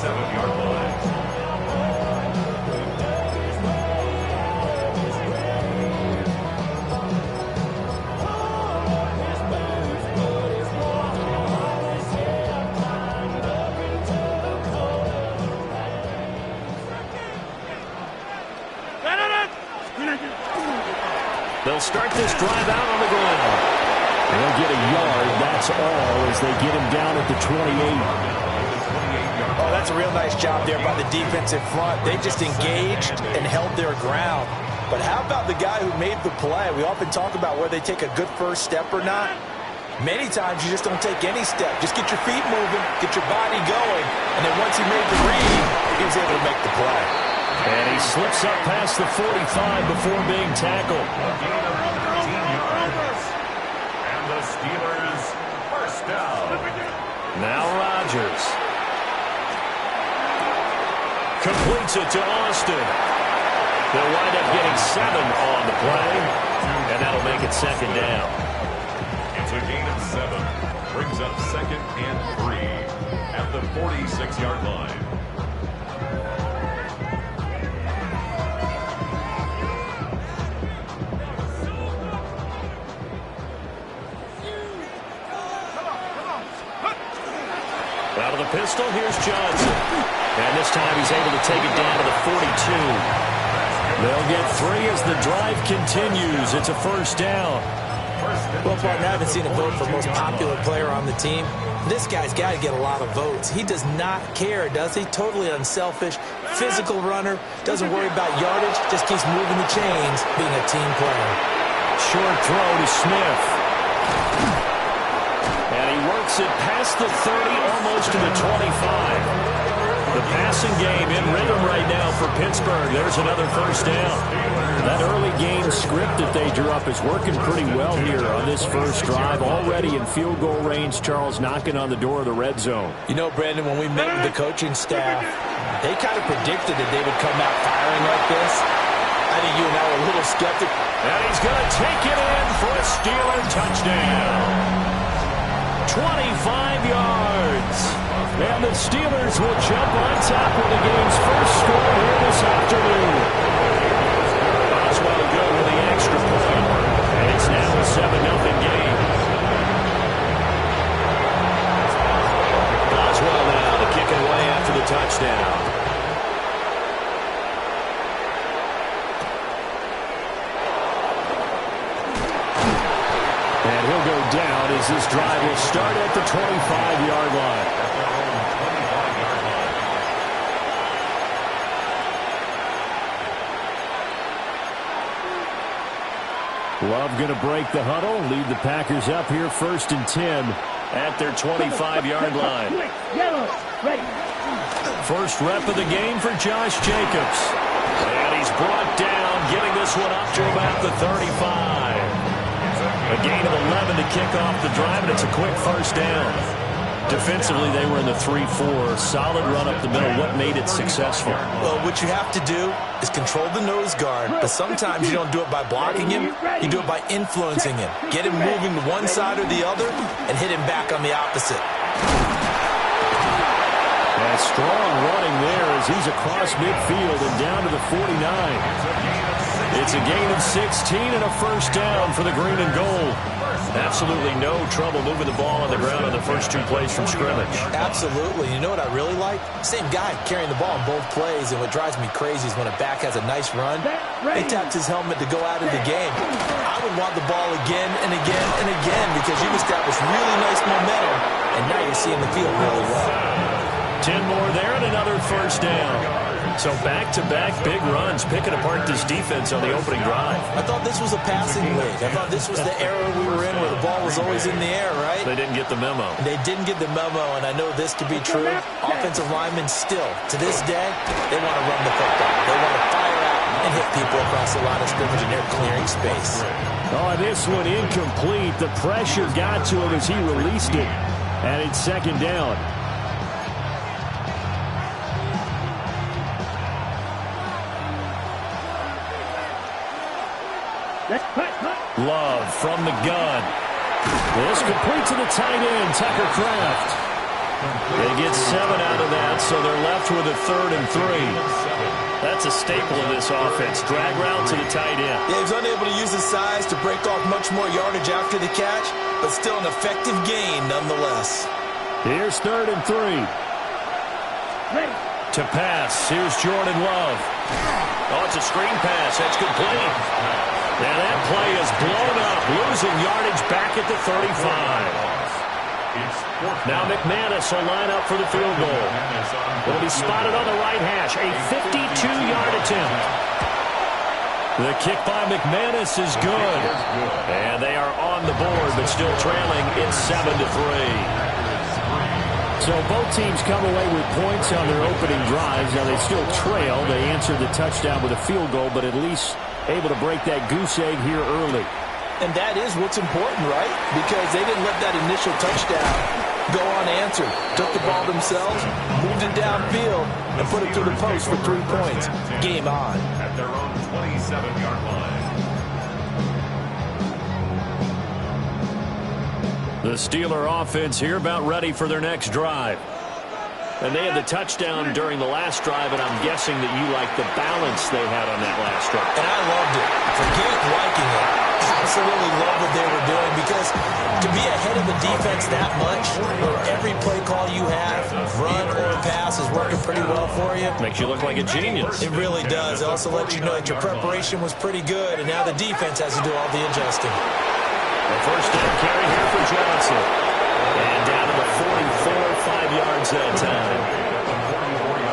7-yard line. They'll start this drive out on the ground. They'll get a yard, that's all, as they get him down at the 28. Oh, that's a real nice job there by the defensive front. They just engaged and held their ground. But how about the guy who made the play? We often talk about whether they take a good first step or not. Many times you just don't take any step. Just get your feet moving, get your body going, and then once he made the read, he was able to make the play. And he slips up past the 45 before being tackled. And the Steelers first down. Now Rodgers completes it to Austin. They'll wind up getting 7 on the play, and that'll make it second down. It's a gain of 7. Brings up 2nd and 3 at the 46-yard line. Out of the pistol, here's Johnson. And this time he's able to take it down to the 42. They'll get 3 as the drive continues. It's a first down. Well, partner, I haven't seen a vote for most popular player on the team. This guy's got to get a lot of votes. He does not care, does he? Totally unselfish, physical runner, doesn't worry about yardage, just keeps moving the chains, being a team player. Short throw to Smith. And he works it past the 30, almost to the 25. The passing game in rhythm right now for Pittsburgh. There's another first down. That early game script that they drew up is working pretty well here on this first drive. Already in field goal range, Charles knocking on the door of the red zone. You know, Brandon, when we met with the coaching staff, they kind of predicted that they would come out firing like this. I think you and I were a little skeptical. And he's going to take it in for a Steeler touchdown. 25 yards. And the Steelers will jump on top with the game's first score here this afternoon. Oswell good with the extra point. And it's now a 7-0 game. Oswell now to kick it away after the touchdown. And he'll go down as this drive will start at the 25-yard line. Love going to break the huddle, lead the Packers up here 1st and 10 at their 25-yard line. First rep of the game for Josh Jacobs. And he's brought down, getting this one up to about the 35. A gain of 11 to kick off the drive, and it's a quick first down. Defensively, they were in the 3-4. Solid run up the middle. What made it successful? Well, what you have to do is control the nose guard, but sometimes you don't do it by blocking him. You do it by influencing him. Get him moving to one side or the other and hit him back on the opposite. And strong running there as he's across midfield and down to the 49. It's a gain of 16 and a first down for the green and gold. Absolutely no trouble moving the ball on the ground on the first 2 plays from scrimmage. Absolutely. You know what I really like? Same guy carrying the ball in both plays, and what drives me crazy is when a back has a nice run, he taps his helmet to go out of the game. I would want the ball again and again and again because you've established really nice momentum, and now you're seeing the field really well. 10 more there and another first down. So back-to-back big runs, picking apart this defense on the opening drive. I thought this was a passing league. I thought this was the era we were in where the ball was always in the air, right? They didn't get the memo. They didn't get the memo, and I know this to be true. Offensive linemen still, to this day, they want to run the football. They want to fire out and hit people across the line of scrimmage, and they're clearing space. Oh, this one incomplete. The pressure got to him as he released it, and it's second down. Love from the gun. This complete to the tight end, Tucker Kraft. They get 7 out of that, so they're left with a 3rd and 3. That's a staple of this offense. Drag route to the tight end. Yeah, he's unable to use his size to break off much more yardage after the catch, but still an effective gain nonetheless. Here's 3rd and 3. To pass, here's Jordan Love. Oh, it's a screen pass. That's complete. And that play is blown up, losing yardage back at the 35. Now McManus will line up for the field goal. Will be spotted on the right hash. A 52-yard attempt. The kick by McManus is good. And they are on the board, but still trailing. It's 7-3. So both teams come away with points on their opening drives. Now they still trail. They answered the touchdown with a field goal, but at least able to break that goose egg here early. And that is what's important, right? Because they didn't let that initial touchdown go unanswered. Took the ball themselves, moved it downfield, and put it through the post for 3 points. Game on. At their own 27-yard line. The Steeler offense here about ready for their next drive. And they had the touchdown during the last drive, and I'm guessing that you like the balance they had on that last drive. And I loved it. Forget liking it. Absolutely love what they were doing, because to be ahead of the defense that much, where every play call you have, run or pass, is working pretty well for you. Makes you look like a genius. It really does. It also lets you know that your preparation was pretty good, and now the defense has to do all the adjusting. The first down carry here for Johnson. And down to the 44, 5 yards that time.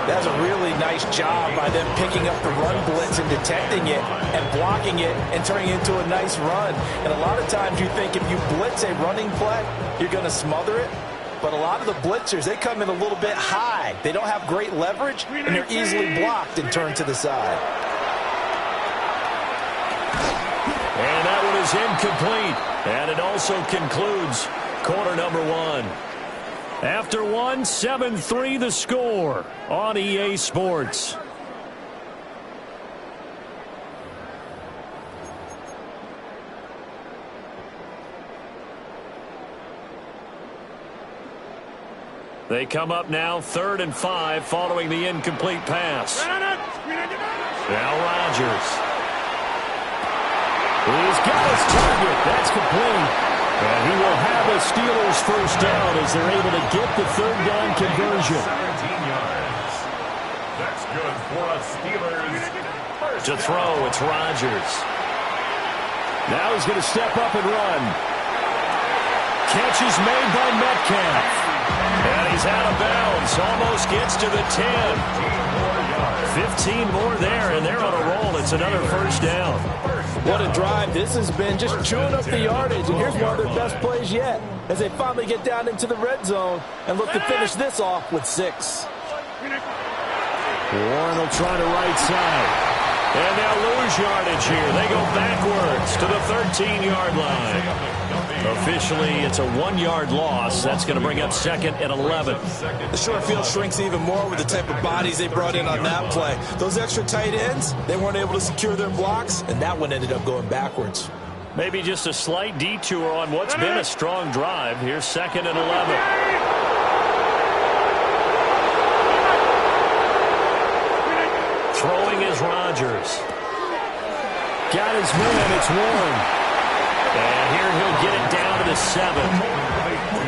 That's a really nice job by them picking up the run blitz and detecting it and blocking it and turning it into a nice run. And a lot of times you think if you blitz a running play, you're going to smother it. But a lot of the blitzers, they come in a little bit high. They don't have great leverage, and they're easily blocked and turned to the side. And that one is incomplete. And it also concludes quarter number 1. After 1, 7-3 the score on EA Sports. They come up now 3rd and 5 following the incomplete pass. Now Rodgers. He's got his target. That's complete. And he will have a Steelers first down as they're able to get the 3rd down conversion. 17 yards. That's good for a Steelers. To throw, it's Rodgers. Now he's going to step up and run. Catch is made by Metcalf. And he's out of bounds. Almost gets to the 10. 15 more there, and they're on a roll. It's another first down. What a drive this has been, just chewing up the yardage. And here's one of their best plays yet, as they finally get down into the red zone and look to finish this off with 6. Warren will try to right side. And they'll lose yardage here. They go backwards to the 13-yard line. Officially, it's a 1-yard loss. That's going to bring up 2nd and 11. The short field shrinks even more with the type of bodies they brought in on that play. Those extra tight ends, they weren't able to secure their blocks, and that one ended up going backwards. Maybe just a slight detour on what's been a strong drive. Here's 2nd and 11. Throwing is Rodgers. Got his man, it's Warren. And here he'll get it down to the 7.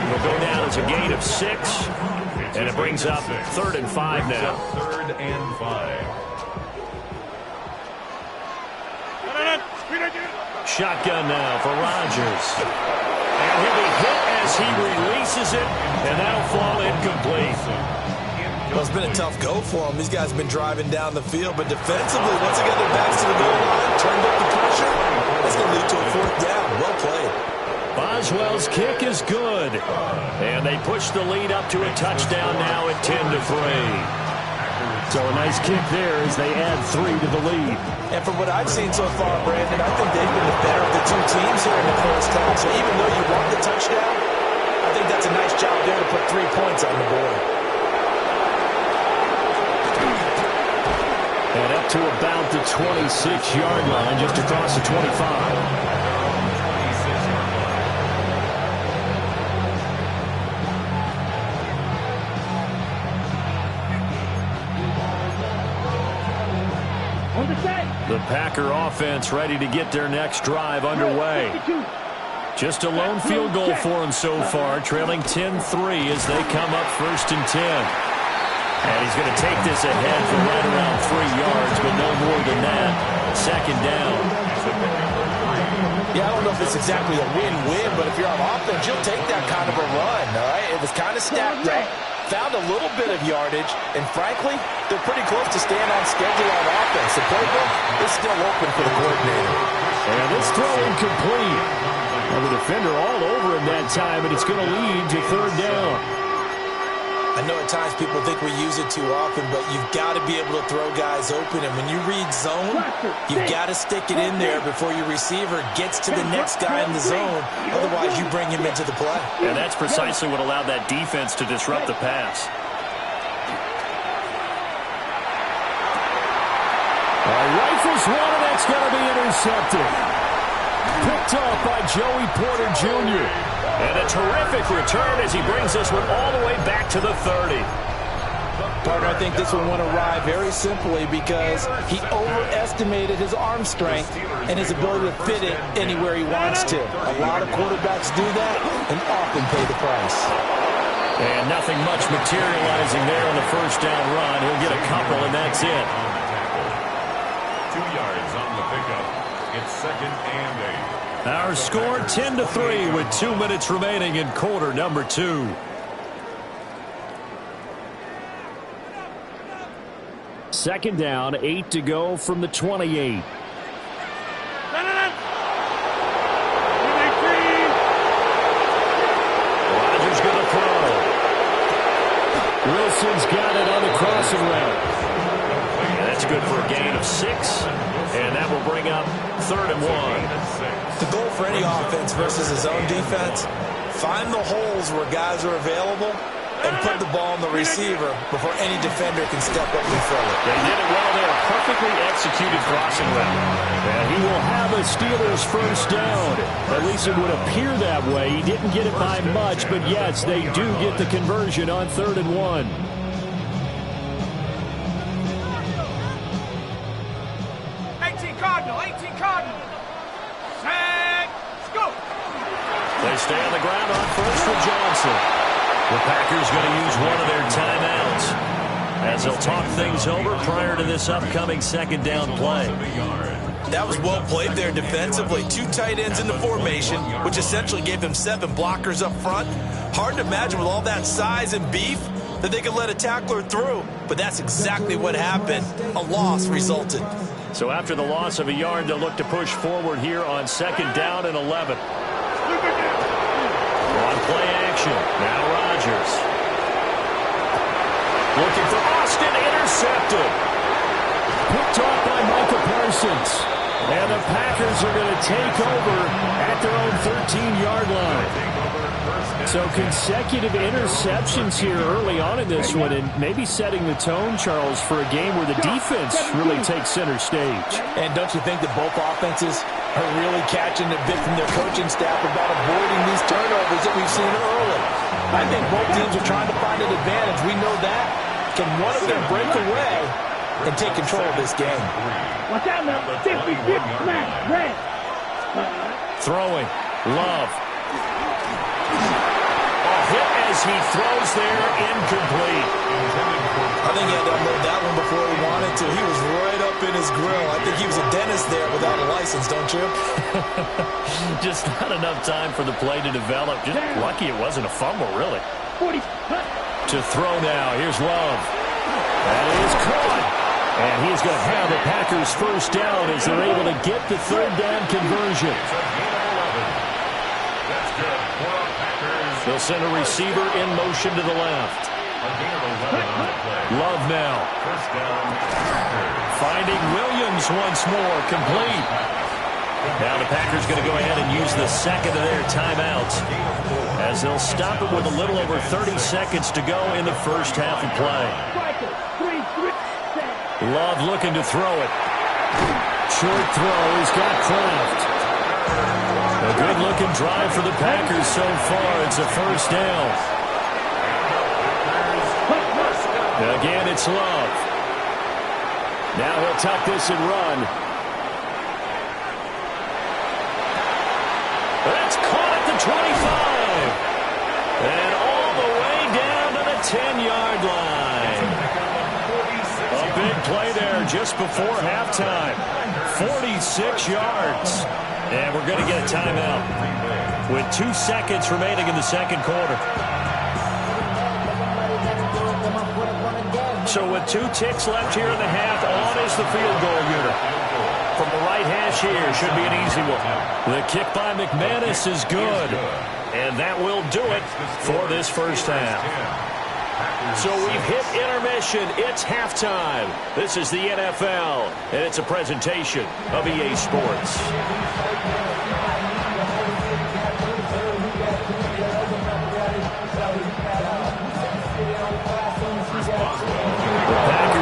It'll go down as a gain of 6. And it brings up 3rd and 5 now. 3rd and 5. Shotgun now for Rodgers. And he'll be hit as he releases it. And that'll fall incomplete. Well, it's been a tough go for them. These guys have been driving down the field, but defensively, once they got their backs to the goal line, turned up the pressure, that's going to lead to a 4th down. Well played. Boswell's kick is good. And they push the lead up to a touchdown now at 10-3. So a nice kick there as they add 3 to the lead. And from what I've seen so far, Brandon, I think they've been the better of the two teams here in the first half. So even though you want the touchdown, I think that's a nice job there to put 3 points on the board. And up to about the 26-yard line, just across the 25. Packer offense ready to get their next drive underway. Just a lone field goal for them so far, trailing 10-3 as they come up 1st and 10. And he's going to take this ahead for right around 3 yards, but no more than that. 2nd down. Yeah, I don't know if it's exactly a win-win, but if you're on offense, you'll take that kind of a run, all right? It was kind of stacked up, found a little bit of yardage, and frankly, they're pretty close to staying on schedule on offense. The playbook is still open for the coordinator. And this throw incomplete. And the defender all over him that time, and it's going to lead to 3rd down. I know at times people think we use it too often, but you've got to be able to throw guys open. And when you read zone, you've got to stick it in there before your receiver gets to the next guy in the zone. Otherwise, you bring him into the play. And that's precisely what allowed that defense to disrupt the pass. Rifles one, and that's going to be intercepted. Picked off by Joey Porter Jr. And a terrific return as he brings this one all the way back to the 30. Partner, I think this one went awry very simply because he overestimated his arm strength and his ability to fit it anywhere he wants to. A lot of quarterbacks do that and often pay the price. And nothing much materializing there on the 1st down run. He'll get a couple, and that's it. 2 yards on the pickup. It's 2nd and 8. Our score 10-3 with 2 minutes remaining in quarter number 2. Second down, 8 to go from the 28. Rodgers going to throw. Wilson's got it on the crossing route. And that's good for a gain of 6. And that will bring up 3rd and 1. The goal for any offense versus his own defense, find the holes where guys are available and put the ball on the receiver before any defender can step up and fill it. They did it well there. Perfectly executed crossing route. And he will have a Steelers 1st down. At least it would appear that way. He didn't get it by much, but yes, they do get the conversion on 3rd and 1. 18 Cardinal. Set, go. They stay on the ground on 1st for Johnson. The Packers going to use one of their timeouts as they'll talk things over prior to this upcoming 2nd down play. That was well played there defensively. 2 tight ends in the formation, which essentially gave them 7 blockers up front. Hard to imagine with all that size and beef that they could let a tackler through, but that's exactly what happened. A loss resulted. So after the loss of a yard, they'll look to push forward here on 2nd down and 11. On play action, now Rodgers. Looking for Austin, intercepted. Picked off by Micah Parsons. And the Packers are going to take over at their own 13-yard line. So consecutive interceptions here early on in this one, and maybe setting the tone, Charles, for a game where the defense really takes center stage. And don't you think that both offenses are really catching a bit from their coaching staff about avoiding these turnovers that we've seen early? I think both teams are trying to find an advantage. We know that. Can one of them break away and take control of this game? Watch out now. 50, smash, red. Throwing. Love. Hit as he throws there, incomplete. I think he had to unload that one before he wanted to. He was right up in his grill. I think he was a dentist there without a license, don't you? Just not enough time for the play to develop. Just lucky it wasn't a fumble, really. 40. To throw now. Here's Love. That is caught. And he's going to have the Packers 1st down as they're able to get the 3rd down conversion. They'll send a receiver in motion to the left. Love now. Finding Williams once more, complete. Now the Packers going to go ahead and use the 2nd of their timeouts as they'll stop it with a little over 30 seconds to go in the 1st half of play. Love looking to throw it. Short throw. He's got Kraft. A good-looking drive for the Packers so far. It's a 1st down. Again, it's Love. Now he'll tuck this and run. just before halftime. 46 yards. And we're going to get a timeout with 2 seconds remaining in the second quarter. So with 2 ticks left here in the half, on is the field goal unit. From the right hash here, should be an easy one. The kick by McManus is good. And that will do it for this first half. So we've hit intermission. It's halftime. This is the NFL, and it's a presentation of EA Sports.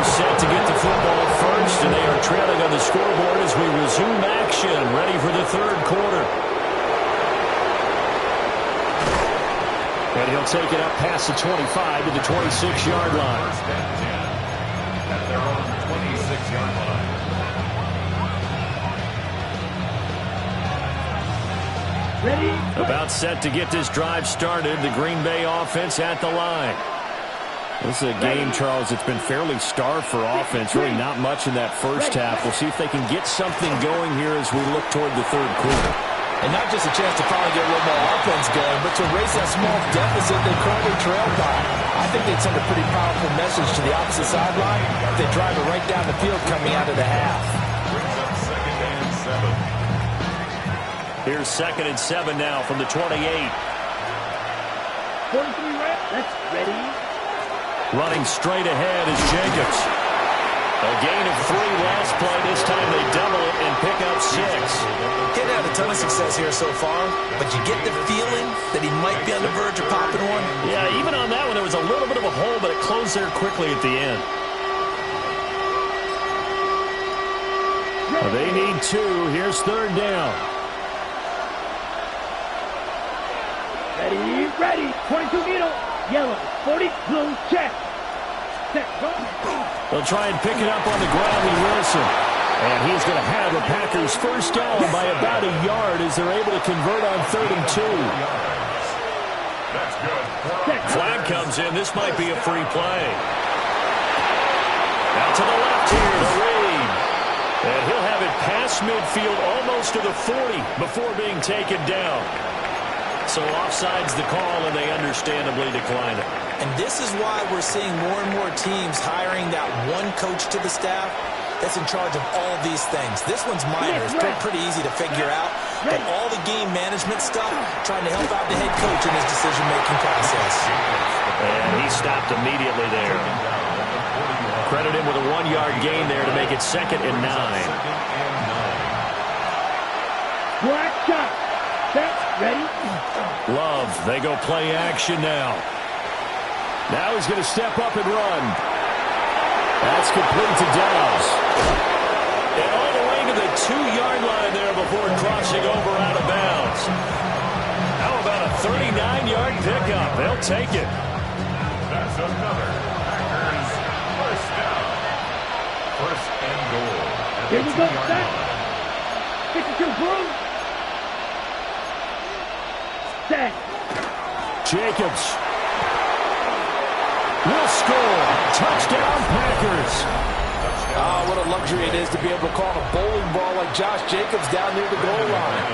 Set to get the football first, and they are trailing on the scoreboard as we resume action, ready for the third quarter. And he'll take it up past the 25 to the 26-yard line. At their own 26-yard line. Ready? About set to get this drive started, the Green Bay offense at the line. This is a game, Charles, that's been fairly starved for offense. Really not much in that first half. We'll see if they can get something going here as we look toward the third quarter. And not just a chance to finally get a little more offense going, but to erase that small deficit they currently trailed by. I think they'd send a pretty powerful message to the opposite sideline if they drive it right down the field coming out of the half. Brings up 2nd and 7. Here's 2nd and 7 now from the 28. 43 reps. That's ready. Running straight ahead is Jacobs. A gain of 3 last play. This time they double it and pick up 6. Getting had a ton of success here so far, but you get the feeling that he might be on the verge of popping one. Yeah, even on that one, there was a little bit of a hole, but it closed there quickly at the end. They need 2. Here's 3rd down. Ready, ready. 22 needle. Yellow. 40 blue. Check. Set. Go. They'll try and pick it up on the ground with Wilson. And he's going to have the Packers first down by about a yard as they're able to convert on 3rd and 2. That's good. Flag comes in. This might be a free play. Out to the left here to Reed. And he'll have it past midfield almost to the 40 before being taken down. So offside's the call, and they understandably decline it. And this is why we're seeing more and more teams hiring that one coach to the staff that's in charge of all these things. This one's minor. It's pretty easy to figure out. But all the game management stuff, trying to help out the head coach in his decision-making process. And he stopped immediately there. Credit him with a 1-yard gain there to make it 2nd and 9. Black shot. Set. Ready. Love, they go play action now. Now he's going to step up and run. That's complete to Dobbs. And all the way to the 2-yard line there before crossing over out of bounds. How about a 39-yard pickup? They'll take it. That's another Packers first down. 1st and goal. Here we go. Set. 52 blue. Set. Jacobs will score. Touchdown, Packers. What a luxury it is to be able to call a bowling ball like Josh Jacobs down near the goal line.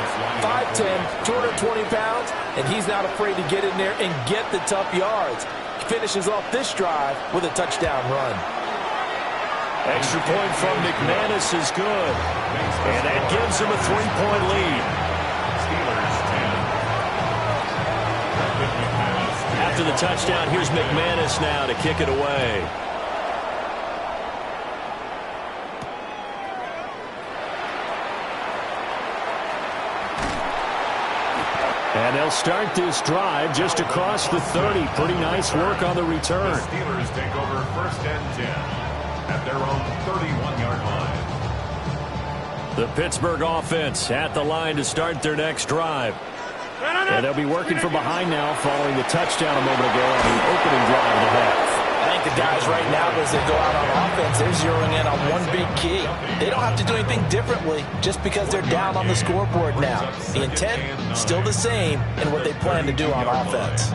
5'10", 220 pounds, and he's not afraid to get in there and get the tough yards. He finishes off this drive with a touchdown run. Extra point from McManus is good. And that gives him a 3-point lead. Steelers 10. After the touchdown, here's McManus now to kick it away. And they'll start this drive just across the 30. Pretty nice work on the return. The Steelers take over 1st and 10 at their own 31-yard line. The Pittsburgh offense at the line to start their next drive. And they'll be working from behind now following the touchdown a moment ago on the opening drive of the half. I think the guys right now, as they go out on offense, they're zeroing in on one big key. They don't have to do anything differently just because they're down on the scoreboard now. The intent, still the same in what they plan to do on offense.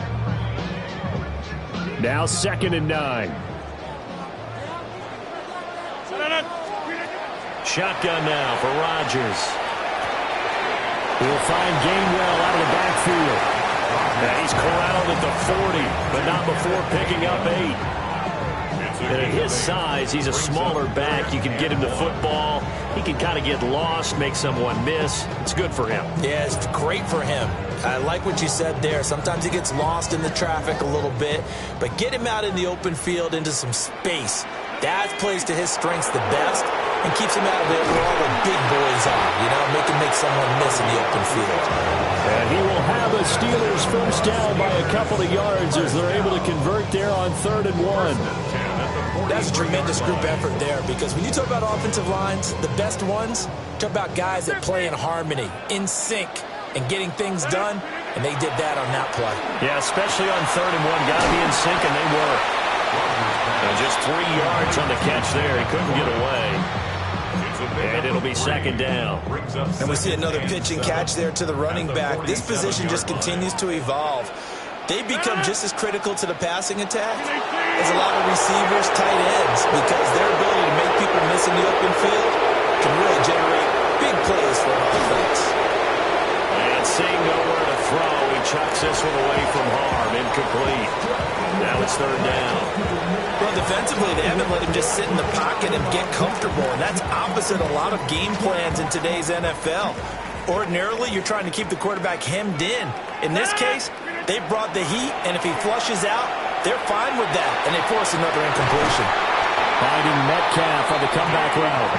Now 2nd and 9. Shotgun now for Rodgers. He'll find Gainwell out of the backfield. And he's corralled at the 40, but not before picking up 8. And at his size, he's a smaller back. You can get him to football. He can kind of get lost, make someone miss. It's good for him. Yeah, it's great for him. I like what you said there. Sometimes he gets lost in the traffic a little bit, but get him out in the open field into some space. That plays to his strengths the best and keeps him out of it where all the big boys are, you know, make someone miss in the open field. And he will have a Steelers first down by a couple of yards as they're able to convert there on 3rd and 1. That's a tremendous group effort there, because when you talk about offensive lines, the best ones, talk about guys that play in harmony, in sync, and getting things done, and they did that on that play. Yeah, especially on 3rd and 1. Got to be in sync, and they were. And just 3 yards on the catch there. He couldn't get away. And it'll be 2nd down. And we see another pitch and catch there to the running back. This position just continues to evolve. They become just as critical to the passing attack as a lot of receivers, tight ends, because their ability to make people miss in the open field can really generate big plays for an offense. And seeing nowhere to throw, he chucks this one away from harm. Incomplete. Now it's 3rd down. Well, defensively, they haven't let him just sit in the pocket and get comfortable, and that's opposite a lot of game plans in today's NFL. Ordinarily, you're trying to keep the quarterback hemmed in. In this case, they brought the heat, and if he flushes out, they're fine with that, and they force another incompletion. Finding Metcalf on the comeback route.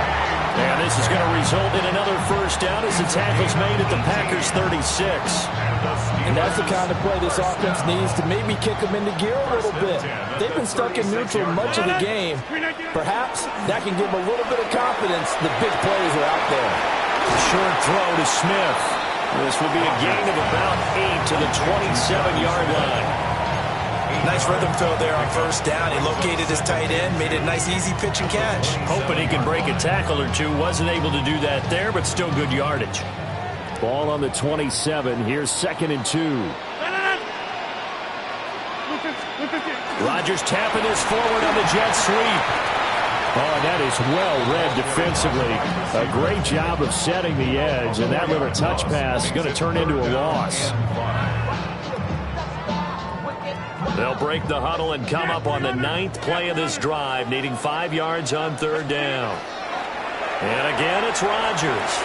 And this is going to result in another first down as the tackle's made at the Packers' 36. And that's the kind of play this offense needs to maybe kick them into gear a little bit. They've been stuck in neutral much of the game. Perhaps that can give them a little bit of confidence. The big plays are out there. Short throw to Smith. This will be a gain of about 8 to the 27-yard line. Nice rhythm throw there on first down. He located his tight end, made it a nice easy pitch and catch. Hoping he can break a tackle or two. Wasn't able to do that there, but still good yardage. Ball on the 27. Here's 2nd and 2. Rodgers tapping this forward on the jet sweep. Oh, and that is well read defensively. A great job of setting the edge, and that little touch pass is going to turn into a loss. They'll break the huddle and come up on the 9th play of this drive, needing 5 yards on 3rd down. And again, it's Rodgers.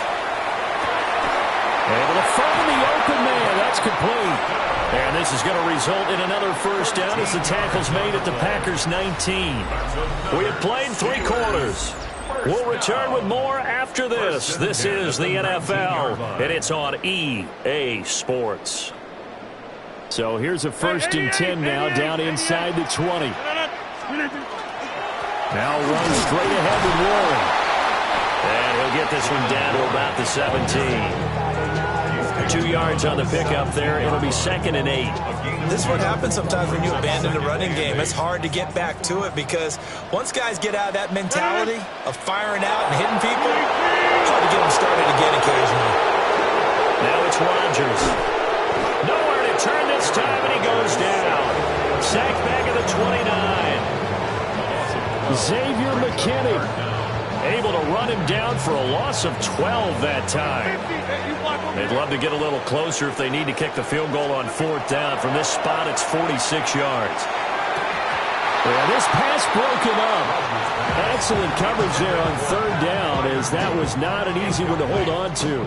Able to find the open man. That's complete. And this is going to result in another first down as the tackle's made at the Packers' 19. We have played 3 quarters. We'll return with more after this. This is the NFL, and it's on EA Sports. So here's a 1st and 10 now down inside the 20. Now runs straight ahead with Warren. And he'll get this one down to about the 17. 2 yards on the pickup there. It'll be 2nd and 8. This is what happens sometimes when you abandon the running game. It's hard to get back to it because once guys get out of that mentality of firing out and hitting people, it's hard to get them started again occasionally. Now it's Rodgers. Nowhere to turn this time, and he goes down. Sacked back at the 29. Xavier McKinney able to run him down for a loss of 12 that time. They'd love to get a little closer if they need to kick the field goal on 4th down. From this spot, it's 46 yards. Yeah, this pass broken up. Excellent coverage there on 3rd down, as that was not an easy one to hold on to.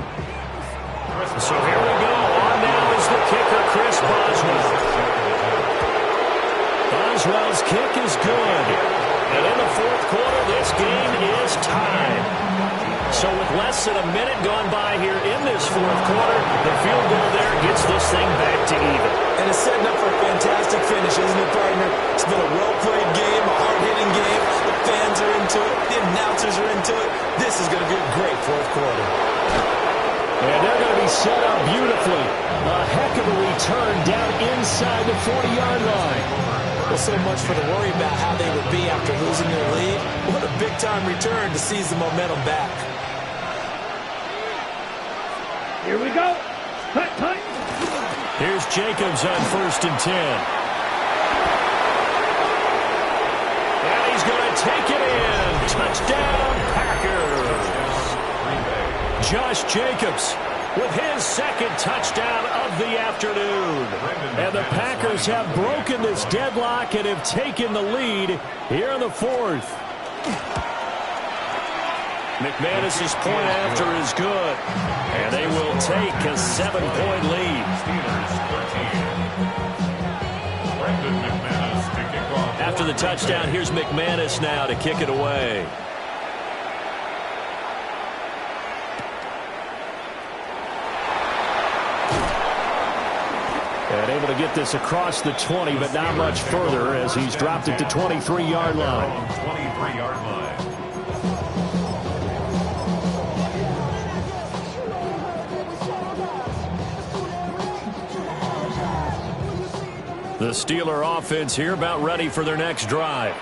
So here we go. On now is the kicker, Chris Boswell. Boswell's kick is good. And in the 4th quarter, this game is tied. So with less than a minute gone by here in this 4th quarter, the field goal there gets this thing back to even. And it's setting up for a fantastic finish, isn't it, partner? It's been a well-played game, a hard-hitting game. The fans are into it. The announcers are into it. This is going to be a great 4th quarter. And they're going to be set up beautifully. A heck of a return down inside the 40-yard line. Well, so much for the worry about how they would be after losing their lead. What a big-time return to seize the momentum back. Here we go. Cut, cut. Here's Jacobs on 1st and 10. And he's going to take it in. Touchdown, Packers. Josh Jacobs with his second touchdown of the afternoon. And the Packers have broken this deadlock and have taken the lead here in the fourth. McManus's point after is good. And they will take a 7-point lead. After the touchdown, here's McManus now to kick it away. And able to get this across the 20, but not much further as he's dropped it to 23-yard line. 23-yard line. The Steeler offense here about ready for their next drive.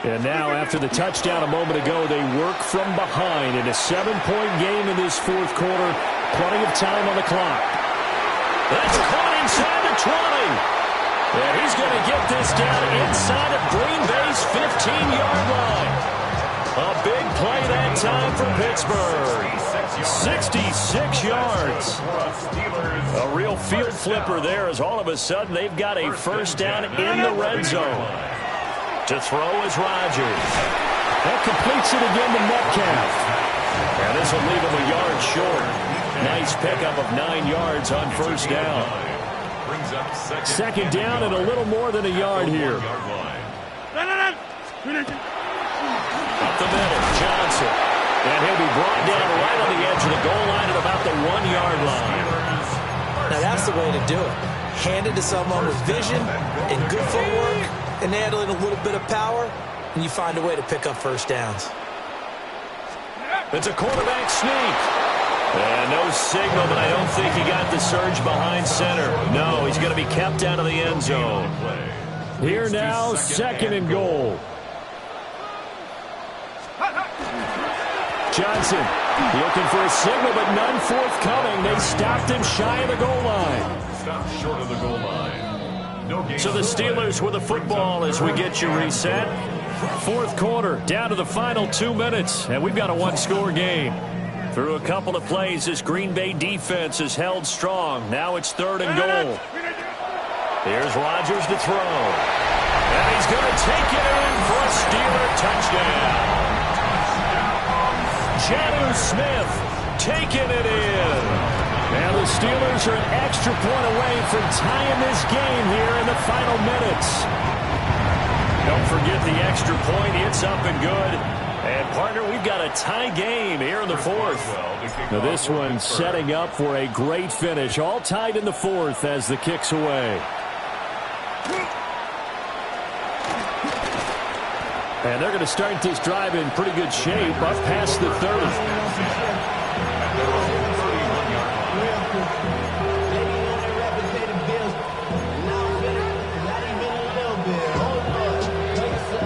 And now after the touchdown a moment ago, they work from behind in a 7-point game in this fourth quarter. Plenty of time on the clock. That's caught inside the 20. And he's going to get this down inside of Green Bay's 15-yard line. A big play that time for Pittsburgh. 66 yards. A real field flipper there as all of a sudden they've got a first down in the red zone. To throw is Rodgers. That completes it again to Metcalf. And this will leave him a yard short. Nice pickup of 9 yards on first down. Second down and a little more than a yard here. Up the middle, Johnson. And he'll be brought down right on the edge of the goal line at about the 1-yard line. Now that's the way to do it. Hand it to someone with vision and good footwork and add in a little bit of power, and you find a way to pick up first downs. It's a quarterback sneak. And no signal, but I don't think he got the surge behind center. No, he's going to be kept out of the end zone. Here now, second and goal. Johnson looking for a signal, but none forthcoming. They stopped him shy of the goal line. Stopped short of the goal line. No gain. So the Steelers with the football as we get you reset. Fourth quarter, down to the final 2 minutes, and we've got a one-score game. Through a couple of plays, this Green Bay defense is held strong. Now it's third and goal. Here's Rodgers to throw. And he's going to take it in for a Steeler touchdown. Jonnu Smith taking it in. And the Steelers are an extra point away from tying this game here in the final minutes. Don't forget the extra point. It's up and good. And, partner, we've got a tie game here in the fourth. Now this one setting up for a great finish. All tied in the fourth as the kick's away. And they're going to start this drive in pretty good shape up past the 30.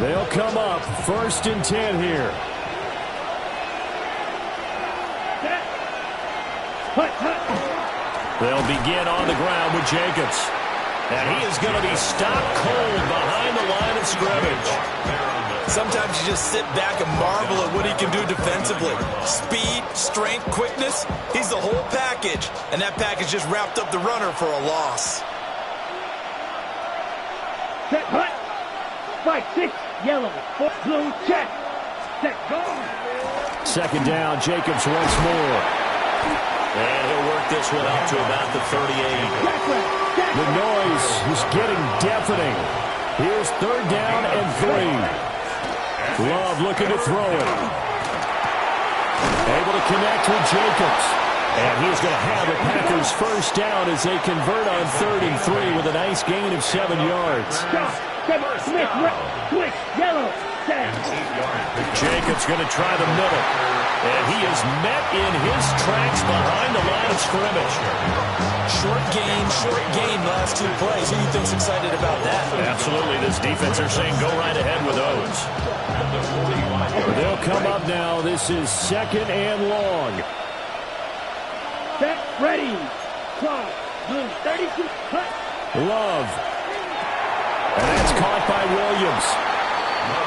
They'll come up first and 10 here. They'll begin on the ground with Jacobs. And he is going to be stopped cold behind the line of scrimmage. Sometimes you just sit back and marvel at what he can do defensively. Speed, strength, quickness, he's the whole package. And that package just wrapped up the runner for a loss. Set, hut. Spike 6, yellow, 4, blue, check. Set, go. Second down, Jacobs once more. And he'll work this one up to about the 38. The noise is getting deafening. Here's third down and 3. Love looking to throw it. Able to connect with Jacobs. And he's going to have a Packers first down as they convert on 33 with a nice gain of 7 yards. Smith, switch, yellow, set. Jacobs going to try the middle. And he is met in his tracks behind the line of scrimmage. Short gain last 2 plays. Who do you think's excited about that? Absolutely. This defense are saying go right ahead with those. They'll come up now. This is second and long. Set, ready. Clock, blue, 32, cut. Love. And that's caught by Williams.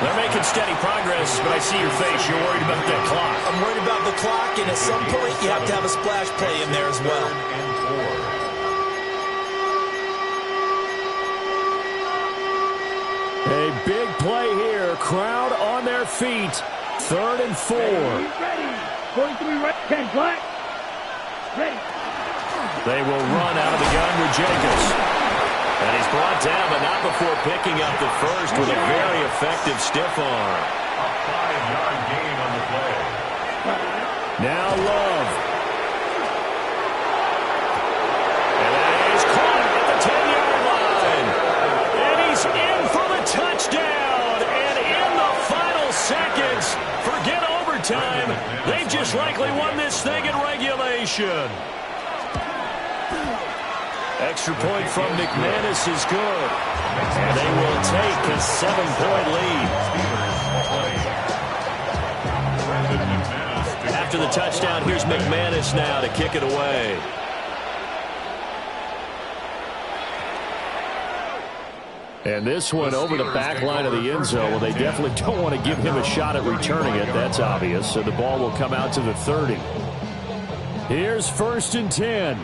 They're making steady progress, but I see your face. You're worried about that clock. I'm worried about the clock, and at some point, you have to have a splash play in there as well. A big play here. Crowd on their feet. 3rd and 4. Ready. 43 right. 10 black. Ready. They will run out of the gun with Jacobs. And he's brought down, but not before picking up the first with a very effective stiff arm. A 5-yard gain on the play. Now Love. And that is caught at the 10-yard line. And he's in for the touchdown. And in the final seconds, forget overtime. They've just likely won this thing in regulation. Extra point from McManus is good. And they will take a 7-point lead. After the touchdown, here's McManus now to kick it away. And this one over the back line of the end zone. Well, they definitely don't want to give him a shot at returning it. That's obvious. So the ball will come out to the 30. Here's 1st and 10.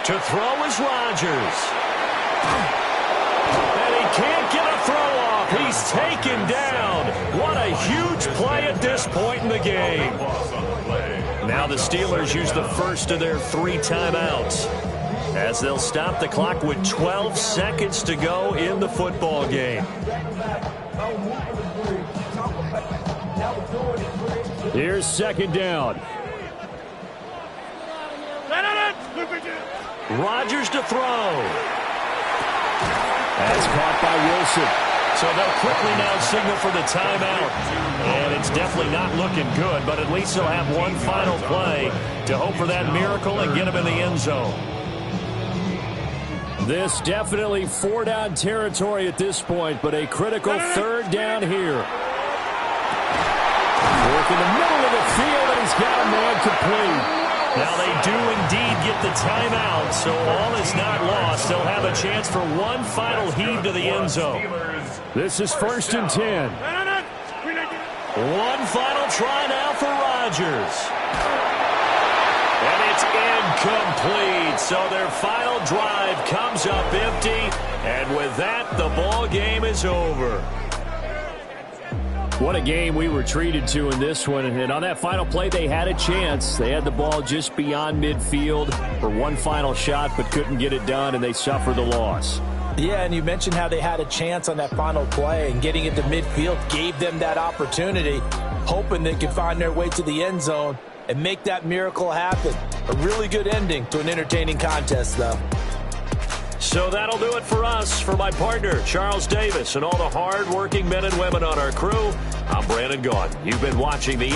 To throw is Rodgers. And he can't get a throw off. He's taken down. What a huge play at this point in the game. Now the Steelers use the first of their 3 timeouts, as they'll stop the clock with 12 seconds to go in the football game. Here's 2nd down. Rodgers to throw. That's caught by Wilson. So they'll quickly now signal for the timeout. And it's definitely not looking good, but at least they'll have one final play to hope for that miracle and get him in the end zone. This definitely 4-down territory at this point, but a critical 3rd down here. Work in the middle of the field, and he's got a man complete. Now they do indeed get the timeout, so all is not lost. They'll have a chance for one final heave to the end zone. This is 1st and 10. One final try now for Rodgers. And it's incomplete. So their final drive comes up empty. And with that, the ball game is over. What a game we were treated to in this one. And on that final play, they had a chance. They had the ball just beyond midfield for one final shot, but couldn't get it done, and they suffer the loss. Yeah, and you mentioned how they had a chance on that final play, and getting it to midfield gave them that opportunity, hoping they could find their way to the end zone and make that miracle happen. A really good ending to an entertaining contest, though. So that'll do it for us. For my partner, Charles Davis, and all the hard-working men and women on our crew, I'm Brandon Gaudin. You've been watching the